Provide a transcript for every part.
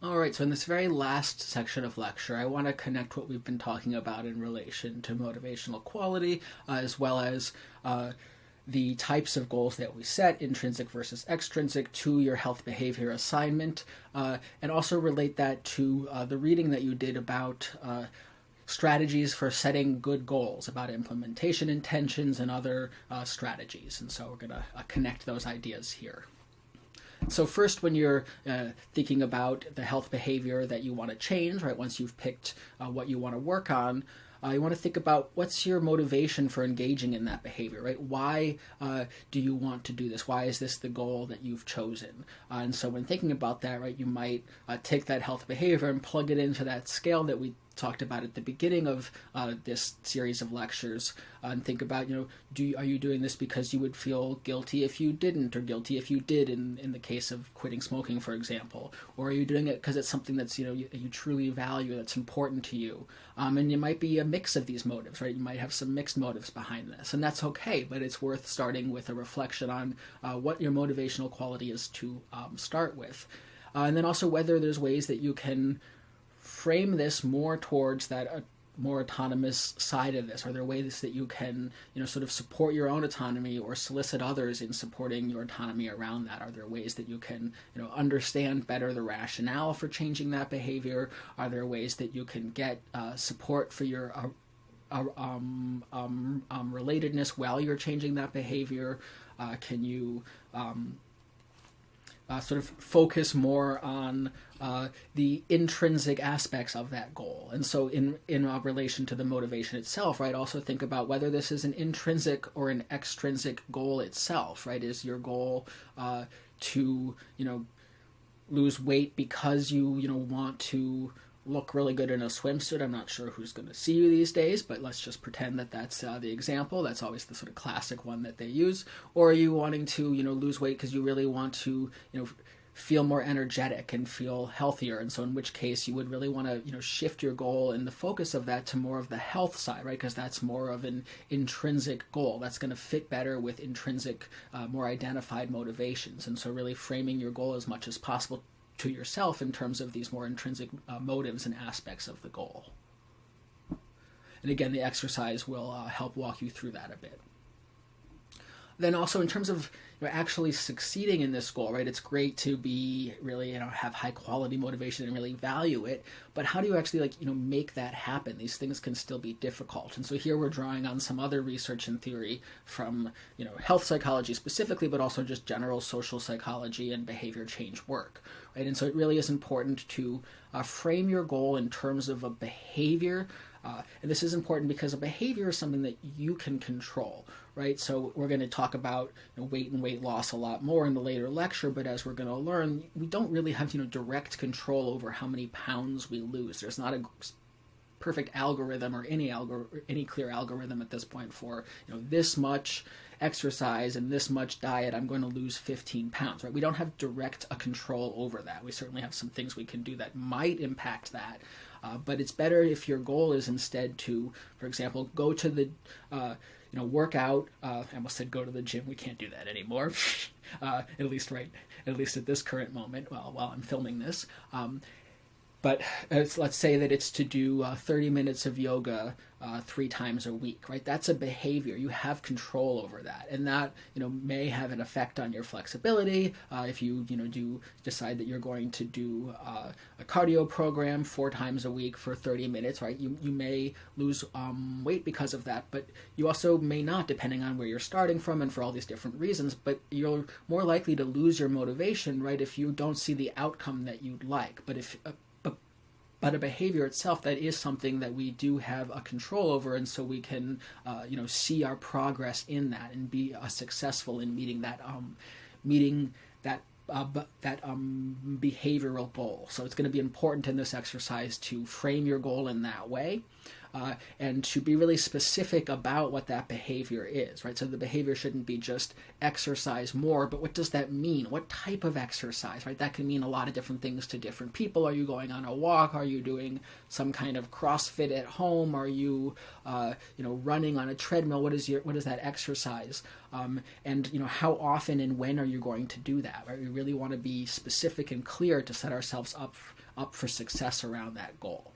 All right, so in this very last section of lecture, I want to connect what we've been talking about in relation to motivational quality, as well as the types of goals that we set, intrinsic versus extrinsic, to your health behavior assignment, and also relate that to the reading that you did about strategies for setting good goals, about implementation intentions and other strategies. And so we're going to connect those ideas here. So first, when you're thinking about the health behavior that you want to change, right, once you've picked what you want to work on, you want to think about what's your motivation for engaging in that behavior, right? Why do you want to do this? Why is this the goal that you've chosen? And so when thinking about that, right, you might take that health behavior and plug it into that scale that we talked about at the beginning of this series of lectures, and think about, are you doing this because you would feel guilty if you didn't, or guilty if you did, in the case of quitting smoking, for example, or are you doing it because it's something that's you truly value, that's important to you, and it might be a mix of these motives, right? You might have some mixed motives behind this, and that's okay, but it's worth starting with a reflection on what your motivational quality is to start with, and then also whether there's ways that you can frame this more towards that more autonomous side of this. Are there ways that you can, sort of support your own autonomy or solicit others in supporting your autonomy around that? Are there ways that you can, understand better the rationale for changing that behavior? Are there ways that you can get support for your relatedness while you're changing that behavior? Can you sort of focus more on the intrinsic aspects of that goal? And so in relation to the motivation itself, right, also think about whether this is an intrinsic or an extrinsic goal itself, right? Is your goal to, lose weight because you, want to look really good in a swimsuit? I'm not sure who's going to see you these days, but let's just pretend that that's the example. That's always the sort of classic one that they use. Or are you wanting to, lose weight because you really want to, feel more energetic and feel healthier? And so in which case you would really want to, shift your goal and the focus of that to more of the health side, right? Because that's more of an intrinsic goal. That's going to fit better with intrinsic, more identified motivations. And so really framing your goal as much as possible to yourself in terms of these more intrinsic motives and aspects of the goal. And again, the exercise will help walk you through that a bit. Then also in terms of actually succeeding in this goal, right? It's great to be really, have high quality motivation and really value it, but how do you actually make that happen? These things can still be difficult. And so here we're drawing on some other research and theory from, health psychology specifically, but also just general social psychology and behavior change work, right? And so it really is important to frame your goal in terms of a behavior. And this is important because a behavior is something that you can control, right? So we're going to talk about weight and weight loss a lot more in the later lecture, but as we're going to learn, we don't really have direct control over how many pounds we lose. There's not a perfect algorithm or any clear algorithm at this point for this much exercise and this much diet, I'm going to lose 15 pounds, right? We don't have direct control over that. We certainly have some things we can do that might impact that. But it's better if your goal is instead to, for example, go to the, work out. I almost said go to the gym. We can't do that anymore, at least at this current moment while I'm filming this. But let's say that it's to do 30 minutes of yoga 3 times a week, right? That's a behavior. You have control over that. And that, may have an effect on your flexibility. If you, do decide that you're going to do a cardio program 4 times a week for 30 minutes, right? You may lose weight because of that, but you also may not, depending on where you're starting from and for all these different reasons. But you're more likely to lose your motivation, right, if you don't see the outcome that you'd like. But a behavior itself, that is something that we do have a control over, and so we can, see our progress in that and be successful in meeting that behavioral goal. So it's going to be important in this exercise to frame your goal in that way. and to be really specific about what that behavior is, right? So the behavior shouldn't be just exercise more, but what does that mean? What type of exercise, right? That can mean a lot of different things to different people. Are you going on a walk? Are you doing some kind of CrossFit at home? Are you, running on a treadmill? What is that exercise? And how often and when are you going to do that, right? We really want to be specific and clear to set ourselves up for success around that goal.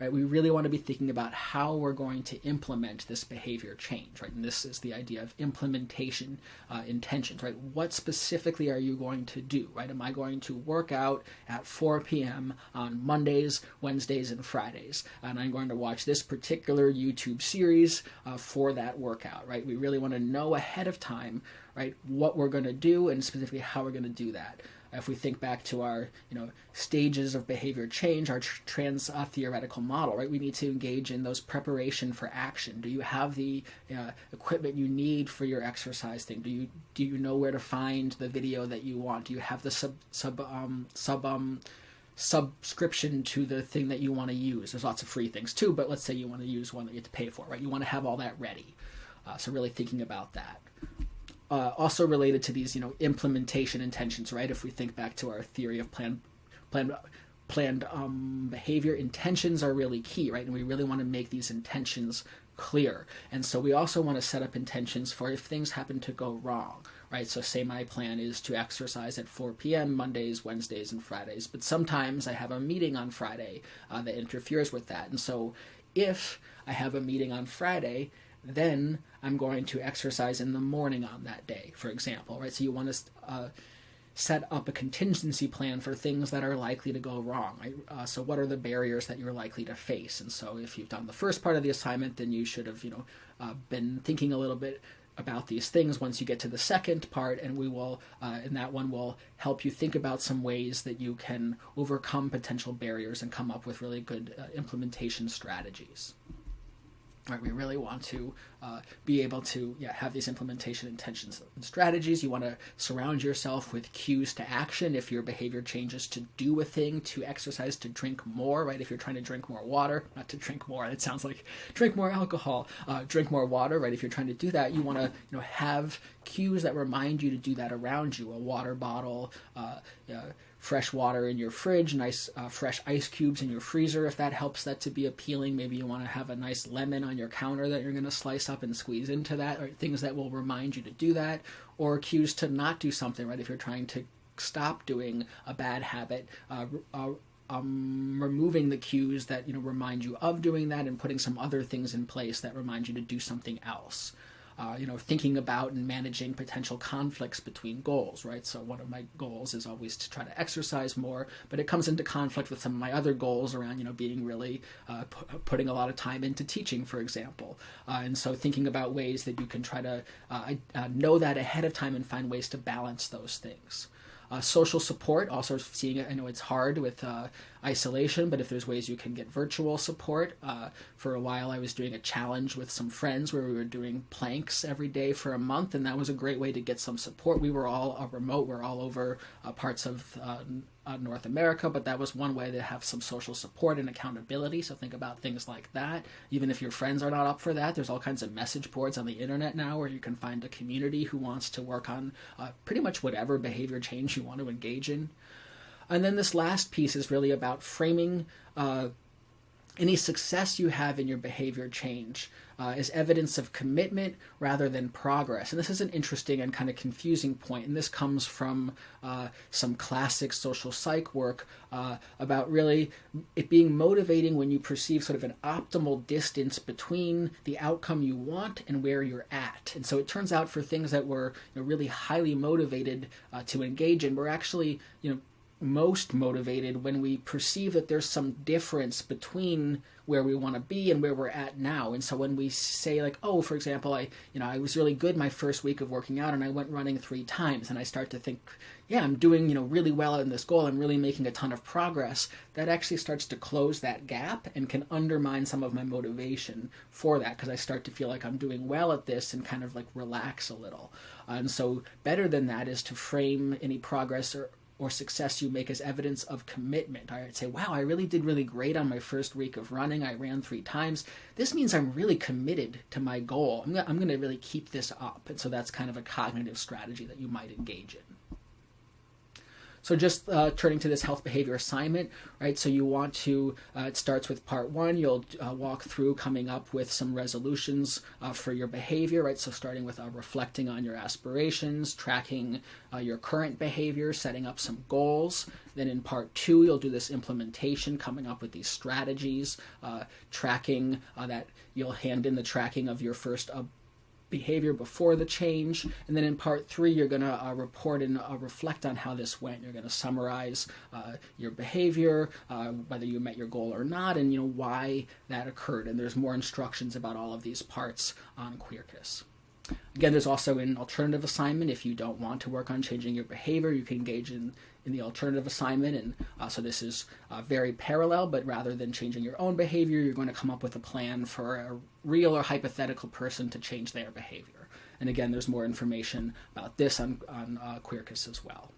Right, we really want to be thinking about how we're going to implement this behavior change, right? And this is the idea of implementation intentions, right? What specifically are you going to do, right? Am I going to work out at 4 p.m. on Mondays, Wednesdays, and Fridays? And I'm going to watch this particular YouTube series for that workout, right? We really want to know ahead of time, right, what we're going to do and specifically how we're going to do that. If we think back to our, stages of behavior change, our theoretical model, right? We need to engage in those preparation for action. Do you have the equipment you need for your exercise thing? Do you know where to find the video that you want? Do you have the subscription to the thing that you want to use? There's lots of free things too, but let's say you want to use one that you have to pay for, right? You want to have all that ready. So really thinking about that. Also related to these, implementation intentions, right? If we think back to our theory of planned behavior, intentions are really key, right? And we really want to make these intentions clear. And so we also want to set up intentions for if things happen to go wrong, right? So say my plan is to exercise at 4 p.m. Mondays, Wednesdays, and Fridays, but sometimes I have a meeting on Friday that interferes with that. And so if I have a meeting on Friday, then I'm going to exercise in the morning on that day, for example, right? So you want to set up a contingency plan for things that are likely to go wrong, right? So what are the barriers that you're likely to face? And so if you've done the first part of the assignment, then you should have, been thinking a little bit about these things once you get to the second part, and we will, and that one will help you think about some ways that you can overcome potential barriers and come up with really good implementation strategies. Right, we really want to be able to have these implementation intentions and strategies. You want to surround yourself with cues to action. If your behavior changes to do a thing, to exercise, to drink more, right? If you're trying to drink more water, not to drink more, it sounds like drink more alcohol, drink more water, right? If you're trying to do that, you want to have cues that remind you to do that around you. A water bottle, fresh water in your fridge, nice fresh ice cubes in your freezer, if that helps that to be appealing. Maybe you want to have a nice lemon on your counter that you're going to slice up and squeeze into that, or things that will remind you to do that, or cues to not do something, right? If you're trying to stop doing a bad habit, removing the cues that remind you of doing that and putting some other things in place that remind you to do something else. Thinking about and managing potential conflicts between goals, right? So one of my goals is always to try to exercise more, but it comes into conflict with some of my other goals around, being really putting a lot of time into teaching, for example. And so thinking about ways that you can try to know that ahead of time and find ways to balance those things. Social support, also seeing it, I know it's hard with isolation, but if there's ways you can get virtual support. For a while I was doing a challenge with some friends where we were doing planks every day for a month, and that was a great way to get some support. We were all remote, we're all over parts of North America, but that was one way to have some social support and accountability. So think about things like that. Even if your friends are not up for that, there's all kinds of message boards on the internet now where you can find a community who wants to work on pretty much whatever behavior change you want to engage in. And then this last piece is really about framing any success you have in your behavior change is evidence of commitment rather than progress. And this is an interesting and kind of confusing point, and this comes from some classic social psych work about really it being motivating when you perceive sort of an optimal distance between the outcome you want and where you're at. And so it turns out for things that we're really highly motivated to engage in, we're actually most motivated when we perceive that there's some difference between where we want to be and where we're at now. And so when we say like, oh, for example, I was really good my first week of working out and I went running 3 times, and I start to think, yeah, I'm doing, really well in this goal. I'm really making a ton of progress. That actually starts to close that gap and can undermine some of my motivation for that, because I start to feel like I'm doing well at this and kind of like relax a little. And so better than that is to frame any progress or success you make as evidence of commitment. I'd say, wow, I really did really great on my first week of running. I ran 3 times. This means I'm really committed to my goal. I'm going to really keep this up. And so that's kind of a cognitive strategy that you might engage in. So just turning to this health behavior assignment, right? So you want to, it starts with part 1. You'll walk through coming up with some resolutions for your behavior, right? So starting with reflecting on your aspirations, tracking your current behavior, setting up some goals. Then in part 2, you'll do this implementation, coming up with these strategies, tracking that you'll hand in the tracking of your first behavior before the change, and then in part 3 you're going to report and reflect on how this went. You're going to summarize your behavior, whether you met your goal or not, and why that occurred. And there's more instructions about all of these parts on Quercus. Again, there's also an alternative assignment. If you don't want to work on changing your behavior, you can engage in the alternative assignment. And so this is very parallel, but rather than changing your own behavior, you're going to come up with a plan for a real or hypothetical person to change their behavior. And again, there's more information about this on Quercus as well.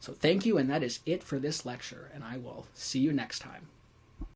So thank you, and that is it for this lecture, and I will see you next time.